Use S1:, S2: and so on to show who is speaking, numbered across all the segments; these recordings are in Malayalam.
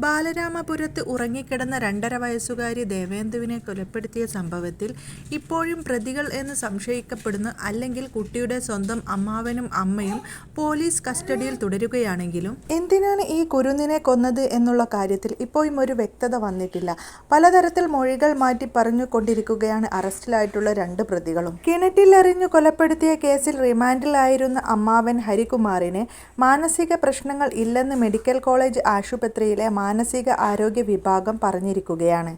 S1: ബാലരാമപുരത്ത് ഉറങ്ങിക്കിടന്ന 2.5 വയസ്സുകാരി ദേവേന്ദുവിനെ കൊലപ്പെടുത്തിയ സംഭവത്തിൽ ഇപ്പോഴും പ്രതികൾ എന്ന് സംശയിക്കപ്പെടുന്ന അല്ലെങ്കിൽ കുട്ടിയുടെ സ്വന്തം അമ്മാവനും അമ്മയും പോലീസ് കസ്റ്റഡിയിൽ തുടരുകയാണെങ്കിലും എന്തിനാണ് ഈ കുരുന്നിനെ കൊന്നത് എന്നുള്ള കാര്യത്തിൽ ഇപ്പോഴും ഒരു വ്യക്തത വന്നിട്ടില്ല. പലതരത്തിൽ മൊഴികൾ മാറ്റി പറഞ്ഞുകൊണ്ടിരിക്കുകയാണ് അറസ്റ്റിലായിട്ടുള്ള 2 പ്രതികളും. കിണറ്റിലെറിഞ്ഞു കൊലപ്പെടുത്തിയ കേസിൽ റിമാൻഡിലായിരുന്ന അമ്മാവൻ ഹരികുമാറിന് മാനസിക പ്രശ്നങ്ങൾ ഇല്ലെന്ന് മെഡിക്കൽ കോളേജ് ആശുപത്രിയിലെ മാനസിക ആരോഗ്യ വിഭാഗം പറഞ്ഞിരിക്കുകയാണ്.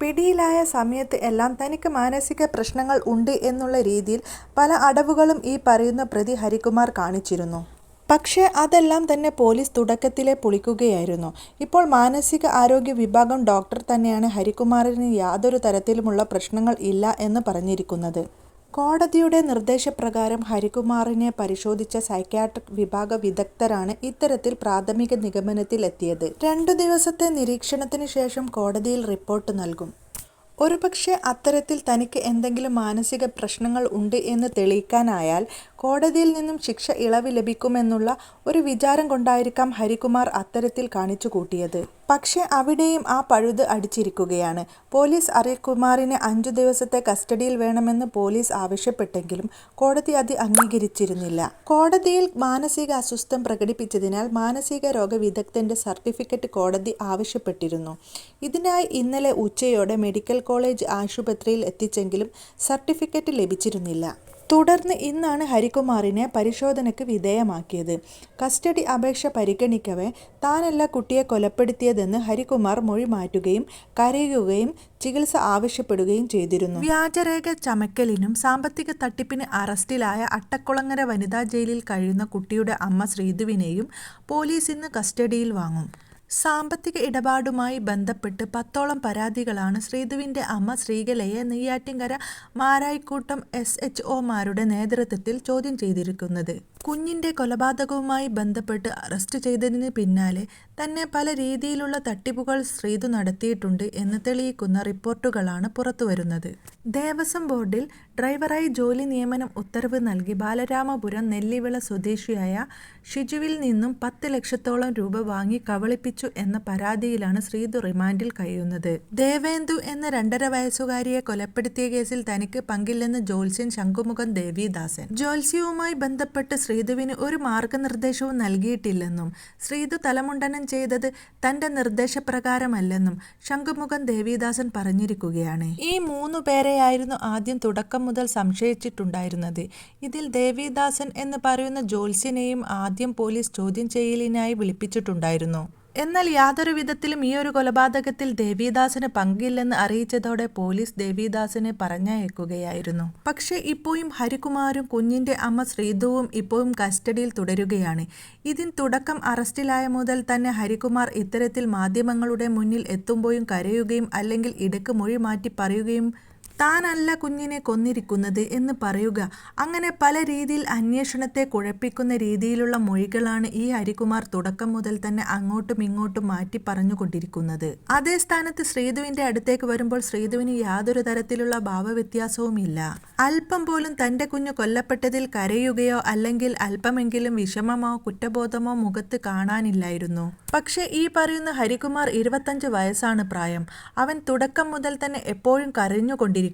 S1: പിടിയിലായ സമയത്ത് എല്ലാം തനിക്ക് മാനസിക പ്രശ്നങ്ങൾ ഉണ്ട് എന്നുള്ള രീതിയിൽ പല അടവുകളും ഈ പറയുന്ന പ്രതി ഹരികുമാർ കാണിച്ചിരുന്നു. പക്ഷേ അതെല്ലാം തന്നെ പോലീസ് തുടക്കത്തിലെ പൊളിക്കുകയായിരുന്നു. ഇപ്പോൾ മാനസിക ആരോഗ്യ വിഭാഗം ഡോക്ടർ തന്നെയാണ് ഹരികുമാറിന് യാതൊരു തരത്തിലുമുള്ള പ്രശ്നങ്ങൾ ഇല്ല എന്ന് പറഞ്ഞിരിക്കുന്നത്. കോടതിയുടെ നിർദ്ദേശപ്രകാരം ഹരികുമാറിനെ പരിശോധിച്ച സൈക്യാട്രിക് വിഭാഗ വിദഗ്ധരാണ് ഇത്തരത്തിൽ പ്രാഥമിക നിഗമനത്തിൽ എത്തിയത്. 2 ദിവസത്തെ നിരീക്ഷണത്തിന് ശേഷം കോടതിയിൽ റിപ്പോർട്ട് നൽകും. ഒരുപക്ഷെ അത്തരത്തിൽ തനിക്ക് എന്തെങ്കിലും മാനസിക പ്രശ്നങ്ങൾ ഉണ്ട് എന്ന് തെളിയിക്കാനായാൽ കോടതിയിൽ നിന്നും ശിക്ഷ ഇളവ് ലഭിക്കുമെന്നുള്ള ഒരു വിചാരം കൊണ്ടായിരിക്കാം ഹരികുമാർ അത്തരത്തിൽ കാണിച്ചു കൂട്ടിയത്. പക്ഷേ അവിടെയും ആ പഴുത് അടിച്ചിരിക്കുകയാണ്. പോലീസ് ഹരികുമാറിനെ 5 ദിവസത്തെ കസ്റ്റഡിയിൽ വേണമെന്ന് പോലീസ് ആവശ്യപ്പെട്ടെങ്കിലും കോടതി അത് അംഗീകരിച്ചിരുന്നില്ല. കോടതിയിൽ മാനസിക അസ്വസ്ഥം പ്രകടിപ്പിച്ചതിനാൽ മാനസിക രോഗ വിദഗ്ധന്റെ സർട്ടിഫിക്കറ്റ് കോടതി ആവശ്യപ്പെട്ടിരുന്നു. ഇതിനായി ഇന്നലെ ഉച്ചയോടെ മെഡിക്കൽ കോളേജ് ആശുപത്രിയിൽ എത്തിച്ചെങ്കിലും സർട്ടിഫിക്കറ്റ് ലഭിച്ചിരുന്നില്ല. തുടർന്ന് ഇന്നാണ് ഹരികുമാറിനെ പരിശോധനയ്ക്ക് വിധേയമാക്കിയത്. കസ്റ്റഡി അപേക്ഷ പരിഗണിക്കവേ താനല്ല കുട്ടിയെ കൊലപ്പെടുത്തിയതെന്ന് ഹരികുമാർ മൊഴി മാറ്റുകയും കരയുകയും ചികിത്സ ആവശ്യപ്പെടുകയും ചെയ്തിരുന്നു. വ്യാജരേഖ ചമക്കലിനും സാമ്പത്തിക തട്ടിപ്പിന് അറസ്റ്റിലായ അട്ടക്കുളങ്ങര വനിതാ ജയിലിൽ കഴിയുന്ന കുട്ടിയുടെ അമ്മ ശ്രീധുവിനെയും പോലീസ് ഇന്ന് കസ്റ്റഡിയിൽ വാങ്ങും. സാമ്പത്തിക ഇടപാടുമായി ബന്ധപ്പെട്ട് 10ഓളം പരാതികളാണ് ശ്രീധുവിന്റെ അമ്മ ശ്രീകലയെ നെയ്യാറ്റിൻകര മാരായിക്കൂട്ടം SHOമാരുടെ നേതൃത്വത്തിൽ ചോദ്യം ചെയ്തിരിക്കുന്നത്. കുഞ്ഞിന്റെ കൊലപാതകവുമായി ബന്ധപ്പെട്ട് അറസ്റ്റ് ചെയ്തതിന് പിന്നാലെ തന്നെ പല രീതിയിലുള്ള തട്ടിപ്പുകൾ ശ്രീധു നടത്തിയിട്ടുണ്ട് എന്ന് തെളിയിക്കുന്ന റിപ്പോർട്ടുകളാണ് പുറത്തുവരുന്നത്. ദേവസ്വം ബോർഡിൽ ഡ്രൈവറായി ജോലി നിയമനം ഉത്തരവ് നൽകി ബാലരാമപുരം നെല്ലിവിള സ്വദേശിയായ ഷിജുവിൽ നിന്നും 10 ലക്ഷത്തോളം രൂപ വാങ്ങി കബളിപ്പിച്ചു എന്ന പരാതിയിലാണ് ശ്രീധു റിമാൻഡിൽ കഴിയുന്നത്. ദേവേന്ദു എന്ന 2.5 വയസ്സുകാരിയെ കൊലപ്പെടുത്തിയ കേസിൽ തനിക്ക് പങ്കില്ലെന്ന് ജ്യോത്സ്യൻ ശംഖുമുഖം ദേവിദാസൻ. ജ്യോത്സ്യവുമായി ബന്ധപ്പെട്ട് ശ്രീധുവിന് ഒരു മാർഗനിർദ്ദേശവും നൽകിയിട്ടില്ലെന്നും ശ്രീധു തലമുണ്ടനം ചെയ്തത് തന്റെ നിർദ്ദേശപ്രകാരമല്ലെന്നും ശംഖുമുഖം ദേവിദാസൻ പറഞ്ഞിരിക്കുകയാണ്. ഈ 3 പേരെയായിരുന്നു ആദ്യം തുടക്കം മുതൽ സംശയിച്ചിട്ടുണ്ടായിരുന്നത്. ഇതിൽ ദേവിദാസൻ എന്ന് പറയുന്ന ജ്യോത്സ്യനെയും ആദ്യം പോലീസ് ചോദ്യം ചെയ്യലിനായി വിളിപ്പിച്ചിട്ടുണ്ടായിരുന്നു. എന്നാൽ യാതൊരു വിധത്തിലും ഈ ഒരു കൊലപാതകത്തിൽ ദേവിദാസന് പങ്കില്ലെന്ന് അറിയിച്ചതോടെ പോലീസ് ദേവിദാസനെ പറഞ്ഞയക്കുകയായിരുന്നു. പക്ഷേ ഇപ്പോഴും ഹരികുമാറും കുഞ്ഞിന്റെ അമ്മ ശ്രീധുവും ഇപ്പോഴും കസ്റ്റഡിയിൽ തുടരുകയാണ്. ഇതിന് തുടക്കം അറസ്റ്റിലായ മുതൽ തന്നെ ഹരികുമാർ ഇത്തരത്തിൽ മാധ്യമങ്ങളുടെ മുന്നിൽ എത്തുമ്പോഴും കരയുകയും അല്ലെങ്കിൽ ഇടയ്ക്ക് മൊഴി മാറ്റി പറയുകയും താനല്ല കുഞ്ഞിനെ കൊന്നിരിക്കുന്നത് എന്ന് പറയുക, അങ്ങനെ പല രീതിയിൽ അന്വേഷണത്തെ കുഴപ്പിക്കുന്ന രീതിയിലുള്ള മൊഴികളാണ് ഈ ഹരികുമാർ തുടക്കം മുതൽ തന്നെ അങ്ങോട്ടും ഇങ്ങോട്ടും മാറ്റി പറഞ്ഞുകൊണ്ടിരിക്കുന്നത്. അതേ സ്ഥാനത്ത് ശ്രീധുവിന്റെ അടുത്തേക്ക് വരുമ്പോൾ ശ്രീധുവിന് യാതൊരു തരത്തിലുള്ള ഭാവവ്യത്യാസവുമില്ല. അല്പം പോലും തന്റെ കുഞ്ഞു കൊല്ലപ്പെട്ടതിൽ കരയുകയോ അല്ലെങ്കിൽ അല്പമെങ്കിലും വിഷമമോ കുറ്റബോധമോ മുഖത്ത് കാണാനില്ലായിരുന്നു. പക്ഷേ ഈ പറയുന്ന ഹരികുമാർ 25 വയസ്സാണ് പ്രായം. അവൻ തുടക്കം മുതൽ തന്നെ എപ്പോഴും കരഞ്ഞുകൊണ്ടിരിക്കുകയായിരുന്നു.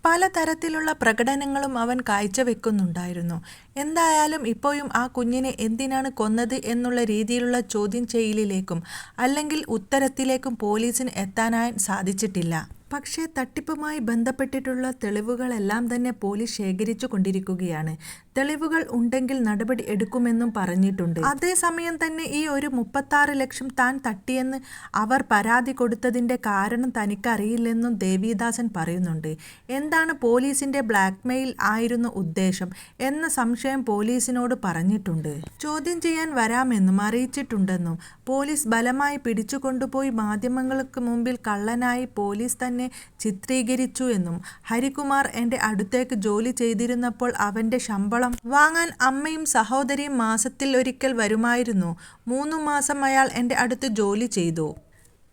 S1: പലതരത്തിലുള്ള പ്രകടനങ്ങളും അവൻ കാഴ്ചവെക്കുന്നുണ്ടായിരുന്നു. എന്തായാലും ഇപ്പോഴും ആ കുഞ്ഞിനെ എന്തിനാണ് കൊന്നത് എന്നുള്ള രീതിയിലുള്ള ചോദ്യം ചെയ്യലിലേക്കും അല്ലെങ്കിൽ ഉത്തരത്തിലേക്കും പോലീസിന് എത്താനായി സാധിച്ചിട്ടില്ല. പക്ഷേ തട്ടിപ്പുമായി ബന്ധപ്പെട്ടിട്ടുള്ള തെളിവുകളെല്ലാം തന്നെ പോലീസ് ശേഖരിച്ചു കൊണ്ടിരിക്കുകയാണ്. തെളിവുകൾ ഉണ്ടെങ്കിൽ നടപടി എടുക്കുമെന്നും പറഞ്ഞിട്ടുണ്ട്. അതേസമയം തന്നെ ഈ ഒരു 36 ലക്ഷം താൻ തട്ടിയെന്ന് അവർ പരാതി കൊടുത്തതിന്റെ കാരണം തനിക്കറിയില്ലെന്നും ദേവിദാസൻ പറയുന്നുണ്ട്. എന്താണ് പോലീസിന്റെ ബ്ലാക്ക്മെയിൽ ആയിരുന്നു ഉദ്ദേശം എന്ന സംശയം പോലീസിനോട് പറഞ്ഞിട്ടുണ്ട്. ചോദ്യം ചെയ്യാൻ വരാമെന്നും അറിയിച്ചിട്ടുണ്ടെന്നും പോലീസ് ബലമായി പിടിച്ചുകൊണ്ടുപോയി മാധ്യമങ്ങൾക്ക് മുമ്പിൽ കള്ളനായി പോലീസ് തന്നെ ചിത്രീകരിച്ചു എന്നും ഹരികുമാർ എന്റെ അടുത്തേക്ക് ജോലി ചെയ്തിരുന്നപ്പോൾ അവന്റെ ശമ്പളം വാങ്ങാൻ അമ്മയും സഹോദരിയും മാസത്തിൽ ഒരിക്കൽ വരുമായിരുന്നു. 3 മാസം അയാൾ എന്റെ അടുത്ത് ജോലി ചെയ്തു.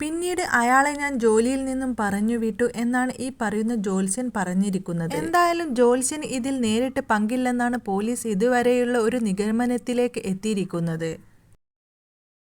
S1: പിന്നീട് അയാളെ ഞാൻ ജോലിയിൽ നിന്നും പറഞ്ഞു വിട്ടു എന്നാണ് ഈ പറയുന്ന ജ്യോത്സ്യൻ പറഞ്ഞിരിക്കുന്നത്. എന്തായാലും ജ്യോത്സ്യന് ഇതിൽ നേരിട്ട് പങ്കില്ലെന്നാണ് പോലീസ് ഇതുവരെയുള്ള ഒരു നിഗമനത്തിലേക്ക് എത്തിയിരിക്കുന്നത്.